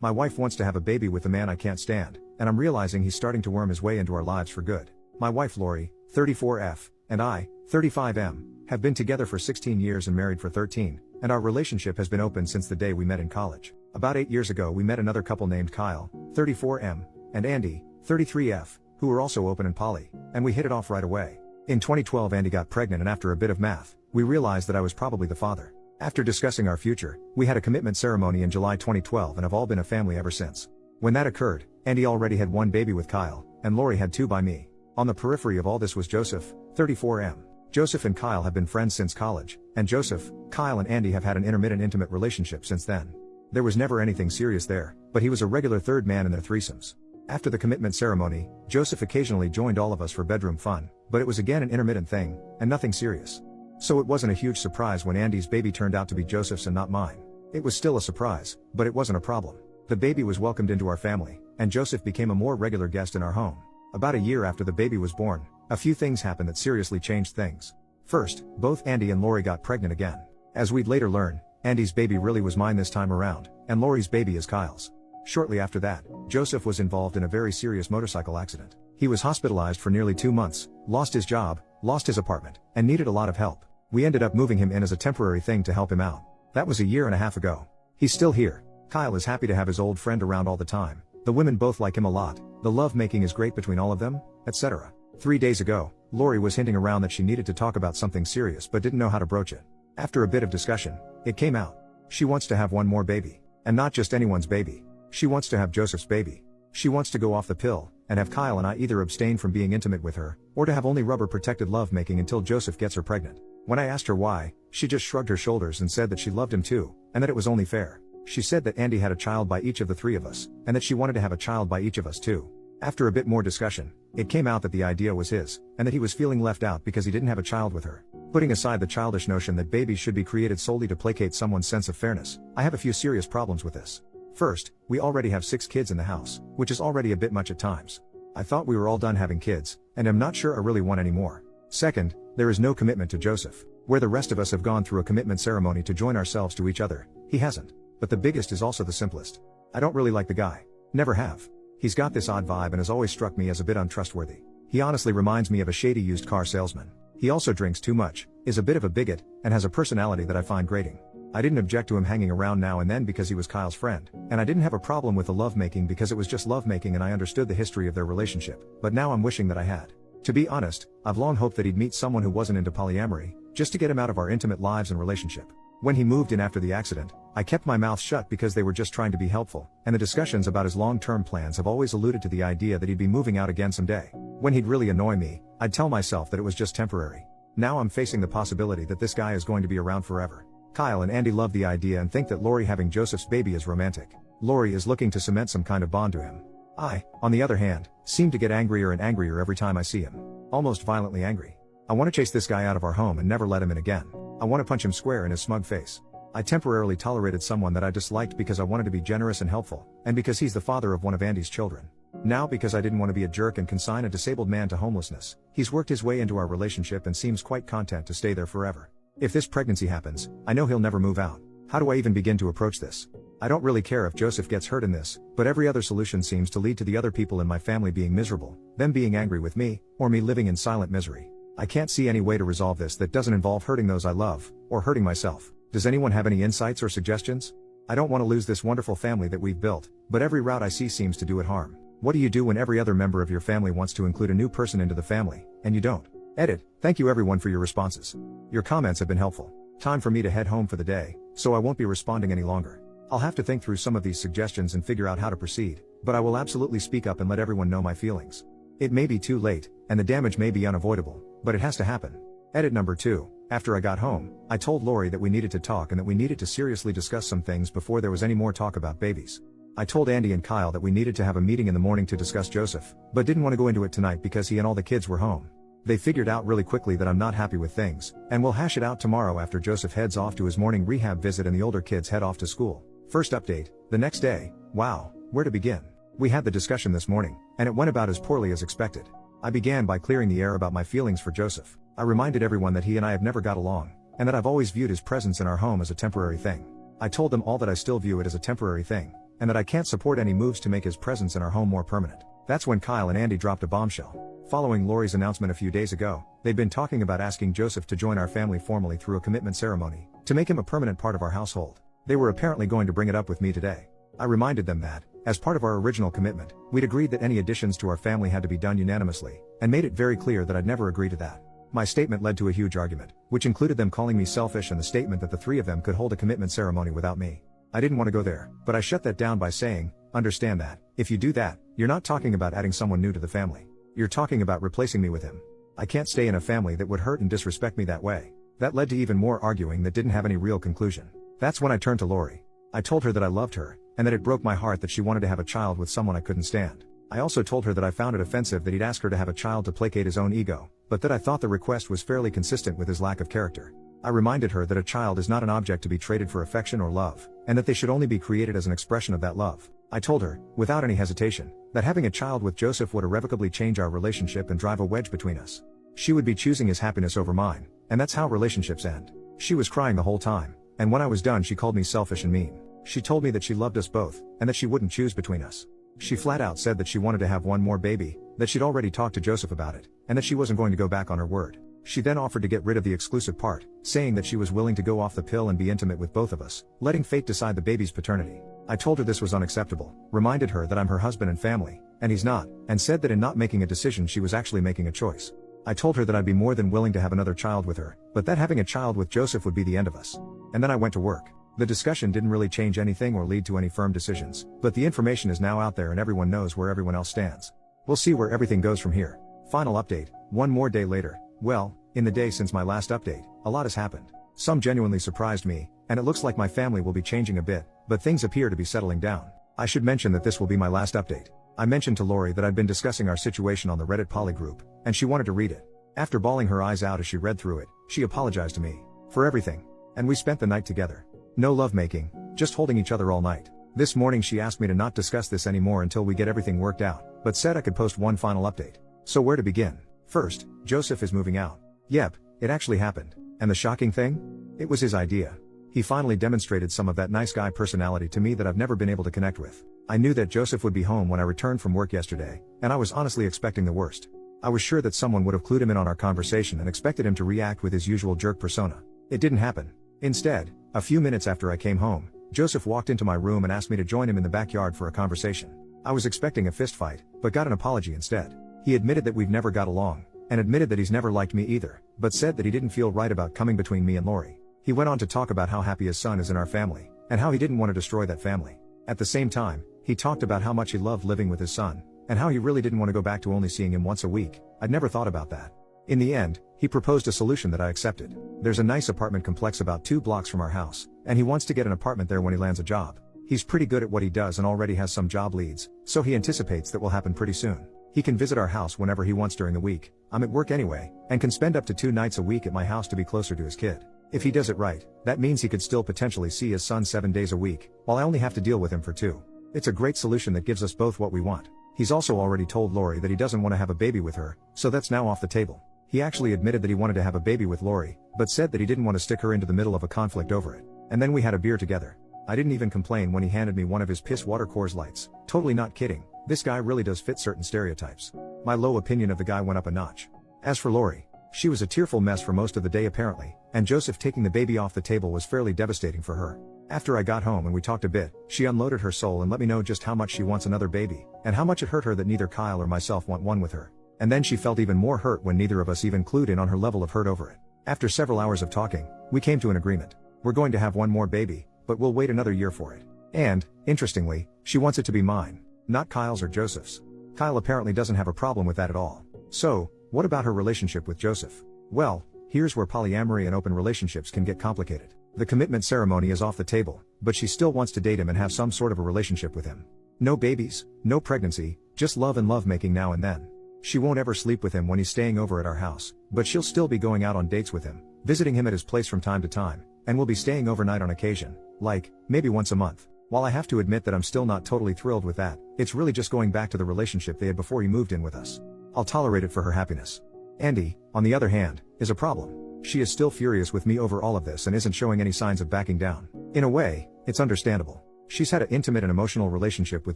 My wife wants to have a baby with a man I can't stand, and I'm realizing he's starting to worm his way into our lives for good. My wife Lori, 34F, and I, 35M, have been together for 16 years and married for 13, and our relationship has been open since the day we met in college. About 8 years ago we met another couple named Kyle, 34M, and Andy, 33F, who were also open and poly, and we hit it off right away. In 2012 Andy got pregnant, and after a bit of math, we realized that I was probably the father. After discussing our future, we had a commitment ceremony in July 2012 and have all been a family ever since. When that occurred, Andy already had one baby with Kyle, and Lori had two by me. On the periphery of all this was Joseph, 34M. Joseph and Kyle have been friends since college, and Joseph, Kyle and Andy have had an intermittent intimate relationship since then. There was never anything serious there, but he was a regular third man in their threesomes. After the commitment ceremony, Joseph occasionally joined all of us for bedroom fun, but it was again an intermittent thing, and nothing serious. So it wasn't a huge surprise when Andy's baby turned out to be Joseph's and not mine. It was still a surprise, but it wasn't a problem. The baby was welcomed into our family, and Joseph became a more regular guest in our home. About a year after the baby was born, a few things happened that seriously changed things. First, both Andy and Lori got pregnant again. As we'd later learn, Andy's baby really was mine this time around, and Lori's baby is Kyle's. Shortly after that, Joseph was involved in a very serious motorcycle accident. He was hospitalized for nearly 2 months, lost his job, lost his apartment, and needed a lot of help. We ended up moving him in as a temporary thing to help him out. That was a year and a half ago. He's still here. Kyle is happy to have his old friend around all the time. The women both like him a lot. The love making is great between all of them, etc. 3 days ago, Lori was hinting around that she needed to talk about something serious but didn't know how to broach it. After a bit of discussion, it came out. She wants to have one more baby. And not just anyone's baby. She wants to have Joseph's baby. She wants to go off the pill, and have Kyle and I either abstain from being intimate with her, or to have only rubber protected love making until Joseph gets her pregnant. When I asked her why, she just shrugged her shoulders and said that she loved him too, and that it was only fair. She said that Andy had a child by each of the three of us, and that she wanted to have a child by each of us too. After a bit more discussion, it came out that the idea was his, and that he was feeling left out because he didn't have a child with her. Putting aside the childish notion that babies should be created solely to placate someone's sense of fairness, I have a few serious problems with this. First, we already have 6 kids in the house, which is already a bit much at times. I thought we were all done having kids, and I'm not sure I really want any more. Second, there is no commitment to Joseph. Where the rest of us have gone through a commitment ceremony to join ourselves to each other, he hasn't. But the biggest is also the simplest. I don't really like the guy. Never have. He's got this odd vibe and has always struck me as a bit untrustworthy. He honestly reminds me of a shady used car salesman. He also drinks too much, is a bit of a bigot, and has a personality that I find grating. I didn't object to him hanging around now and then because he was Kyle's friend, and I didn't have a problem with the lovemaking because it was just lovemaking and I understood the history of their relationship, but now I'm wishing that I had. To be honest, I've long hoped that he'd meet someone who wasn't into polyamory, just to get him out of our intimate lives and relationship. When he moved in after the accident, I kept my mouth shut because they were just trying to be helpful, and the discussions about his long-term plans have always alluded to the idea that he'd be moving out again someday. When he'd really annoy me, I'd tell myself that it was just temporary. Now I'm facing the possibility that this guy is going to be around forever. Kyle and Andy love the idea and think that Lori having Joseph's baby is romantic. Lori is looking to cement some kind of bond to him. I, on the other hand, seem to get angrier and angrier every time I see him. Almost violently angry. I want to chase this guy out of our home and never let him in again. I want to punch him square in his smug face. I temporarily tolerated someone that I disliked because I wanted to be generous and helpful, and because he's the father of one of Andy's children. Now because I didn't want to be a jerk and consign a disabled man to homelessness, he's worked his way into our relationship and seems quite content to stay there forever. If this pregnancy happens, I know he'll never move out. How do I even begin to approach this? I don't really care if Joseph gets hurt in this, but every other solution seems to lead to the other people in my family being miserable, them being angry with me, or me living in silent misery. I can't see any way to resolve this that doesn't involve hurting those I love, or hurting myself. Does anyone have any insights or suggestions? I don't want to lose this wonderful family that we've built, but every route I see seems to do it harm. What do you do when every other member of your family wants to include a new person into the family, and you don't? Edit. Thank you everyone for your responses. Your comments have been helpful. Time for me to head home for the day, so I won't be responding any longer. I'll have to think through some of these suggestions and figure out how to proceed, but I will absolutely speak up and let everyone know my feelings. It may be too late, and the damage may be unavoidable, but it has to happen. Edit number 2. After I got home, I told Lori that we needed to talk and that we needed to seriously discuss some things before there was any more talk about babies. I told Andy and Kyle that we needed to have a meeting in the morning to discuss Joseph, but didn't want to go into it tonight because he and all the kids were home. They figured out really quickly that I'm not happy with things, and we'll hash it out tomorrow after Joseph heads off to his morning rehab visit and the older kids head off to school. First update, the next day. Wow, where to begin? We had the discussion this morning, and it went about as poorly as expected. I began by clearing the air about my feelings for Joseph. I reminded everyone that he and I have never got along, and that I've always viewed his presence in our home as a temporary thing. I told them all that I still view it as a temporary thing, and that I can't support any moves to make his presence in our home more permanent. That's when Kyle and Andy dropped a bombshell. Following Lori's announcement a few days ago, they'd been talking about asking Joseph to join our family formally through a commitment ceremony, to make him a permanent part of our household. They were apparently going to bring it up with me today. I reminded them that, as part of our original commitment, we'd agreed that any additions to our family had to be done unanimously, and made it very clear that I'd never agree to that. My statement led to a huge argument, which included them calling me selfish and the statement that the three of them could hold a commitment ceremony without me. I didn't want to go there, but I shut that down by saying, understand that, if you do that, you're not talking about adding someone new to the family. You're talking about replacing me with him. I can't stay in a family that would hurt and disrespect me that way. That led to even more arguing that didn't have any real conclusion. That's when I turned to Lori. I told her that I loved her, and that it broke my heart that she wanted to have a child with someone I couldn't stand. I also told her that I found it offensive that he'd ask her to have a child to placate his own ego, but that I thought the request was fairly consistent with his lack of character. I reminded her that a child is not an object to be traded for affection or love, and that they should only be created as an expression of that love. I told her, without any hesitation, that having a child with Joseph would irrevocably change our relationship and drive a wedge between us. She would be choosing his happiness over mine, and that's how relationships end. She was crying the whole time, and when I was done she called me selfish and mean. She told me that she loved us both, and that she wouldn't choose between us. She flat out said that she wanted to have one more baby, that she'd already talked to Joseph about it, and that she wasn't going to go back on her word. She then offered to get rid of the exclusive part, saying that she was willing to go off the pill and be intimate with both of us, letting fate decide the baby's paternity. I told her this was unacceptable, reminded her that I'm her husband and family, and he's not, and said that in not making a decision she was actually making a choice. I told her that I'd be more than willing to have another child with her, but that having a child with Joseph would be the end of us. And then I went to work. The discussion didn't really change anything or lead to any firm decisions, but the information is now out there and everyone knows where everyone else stands. We'll see where everything goes from here. Final update, one more day later. Well, in the day since my last update, a lot has happened. Some genuinely surprised me, and it looks like my family will be changing a bit, but things appear to be settling down. I should mention that this will be my last update. I mentioned to Lori that I'd been discussing our situation on the Reddit Poly group, and she wanted to read it. After bawling her eyes out as she read through it, she apologized to me for everything. And we spent the night together. No lovemaking, just holding each other all night. This morning she asked me to not discuss this anymore until we get everything worked out, but said I could post one final update. So where to begin? First, Joseph is moving out. Yep, it actually happened. And the shocking thing? It was his idea. He finally demonstrated some of that nice guy personality to me that I've never been able to connect with. I knew that Joseph would be home when I returned from work yesterday, and I was honestly expecting the worst. I was sure that someone would have clued him in on our conversation and expected him to react with his usual jerk persona. It didn't happen. Instead, a few minutes after I came home, Joseph walked into my room and asked me to join him in the backyard for a conversation. I was expecting a fist fight, but got an apology instead. He admitted that we've never got along, and admitted that he's never liked me either, but said that he didn't feel right about coming between me and Lori. He went on to talk about how happy his son is in our family, and how he didn't want to destroy that family. At the same time, he talked about how much he loved living with his son, and how he really didn't want to go back to only seeing him once a week. I'd never thought about that. In the end, he proposed a solution that I accepted. There's a nice apartment complex about 2 blocks from our house, and he wants to get an apartment there when he lands a job. He's pretty good at what he does and already has some job leads, so he anticipates that will happen pretty soon. He can visit our house whenever he wants during the week. I'm at work anyway, and can spend up to 2 nights a week at my house to be closer to his kid. If he does it right, that means he could still potentially see his son 7 days a week, while I only have to deal with him for 2. It's a great solution that gives us both what we want. He's also already told Lori that he doesn't want to have a baby with her, so that's now off the table. He actually admitted that he wanted to have a baby with Lori, but said that he didn't want to stick her into the middle of a conflict over it. And then we had a beer together. I didn't even complain when he handed me one of his piss water Coors Lights. Totally not kidding, this guy really does fit certain stereotypes. My low opinion of the guy went up a notch. As for Lori, she was a tearful mess for most of the day apparently, and Joseph taking the baby off the table was fairly devastating for her. After I got home and we talked a bit, she unloaded her soul and let me know just how much she wants another baby, and how much it hurt her that neither Kyle or myself want one with her. And then she felt even more hurt when neither of us even clued in on her level of hurt over it. After several hours of talking, we came to an agreement. We're going to have one more baby, but we'll wait another year for it. And, interestingly, she wants it to be mine, not Kyle's or Joseph's. Kyle apparently doesn't have a problem with that at all. So, what about her relationship with Joseph? Well, here's where polyamory and open relationships can get complicated. The commitment ceremony is off the table, but she still wants to date him and have some sort of a relationship with him. No babies, no pregnancy, just love and lovemaking now and then. She won't ever sleep with him when he's staying over at our house, but she'll still be going out on dates with him, visiting him at his place from time to time, and will be staying overnight on occasion, like, maybe once a month. While I have to admit that I'm still not totally thrilled with that, it's really just going back to the relationship they had before he moved in with us. I'll tolerate it for her happiness. Andy, on the other hand, is a problem. She is still furious with me over all of this and isn't showing any signs of backing down. In a way, it's understandable. She's had an intimate and emotional relationship with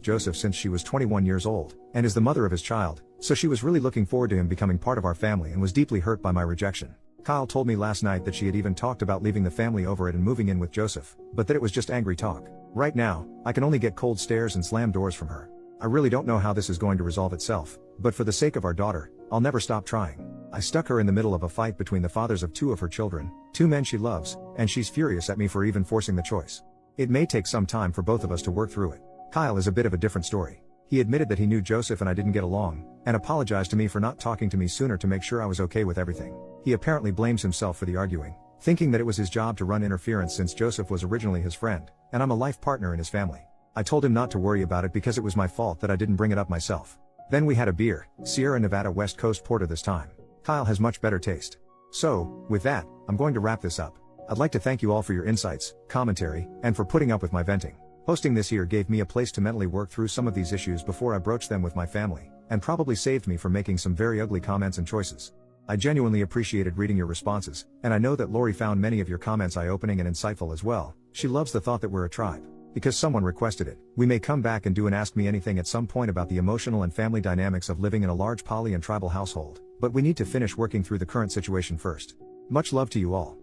Joseph since she was 21 years old, and is the mother of his child, so she was really looking forward to him becoming part of our family and was deeply hurt by my rejection. Kyle told me last night that she had even talked about leaving the family over it and moving in with Joseph, but that it was just angry talk. Right now, I can only get cold stares and slam doors from her. I really don't know how this is going to resolve itself, but for the sake of our daughter, I'll never stop trying. I stuck her in the middle of a fight between the fathers of two of her children, two men she loves, and she's furious at me for even forcing the choice. It may take some time for both of us to work through it. Kyle is a bit of a different story. He admitted that he knew Joseph and I didn't get along, and apologized to me for not talking to me sooner to make sure I was okay with everything. He apparently blames himself for the arguing, thinking that it was his job to run interference since Joseph was originally his friend, and I'm a life partner in his family. I told him not to worry about it because it was my fault that I didn't bring it up myself. Then we had a beer, Sierra Nevada West Coast Porter this time. Kyle has much better taste. So, with that, I'm going to wrap this up. I'd like to thank you all for your insights, commentary, and for putting up with my venting. Hosting this here gave me a place to mentally work through some of these issues before I broached them with my family, and probably saved me from making some very ugly comments and choices. I genuinely appreciated reading your responses, and I know that Lori found many of your comments eye-opening and insightful as well. She loves the thought that we're a tribe. Because someone requested it, we may come back and do an Ask Me Anything at some point about the emotional and family dynamics of living in a large poly and tribal household, but we need to finish working through the current situation first. Much love to you all.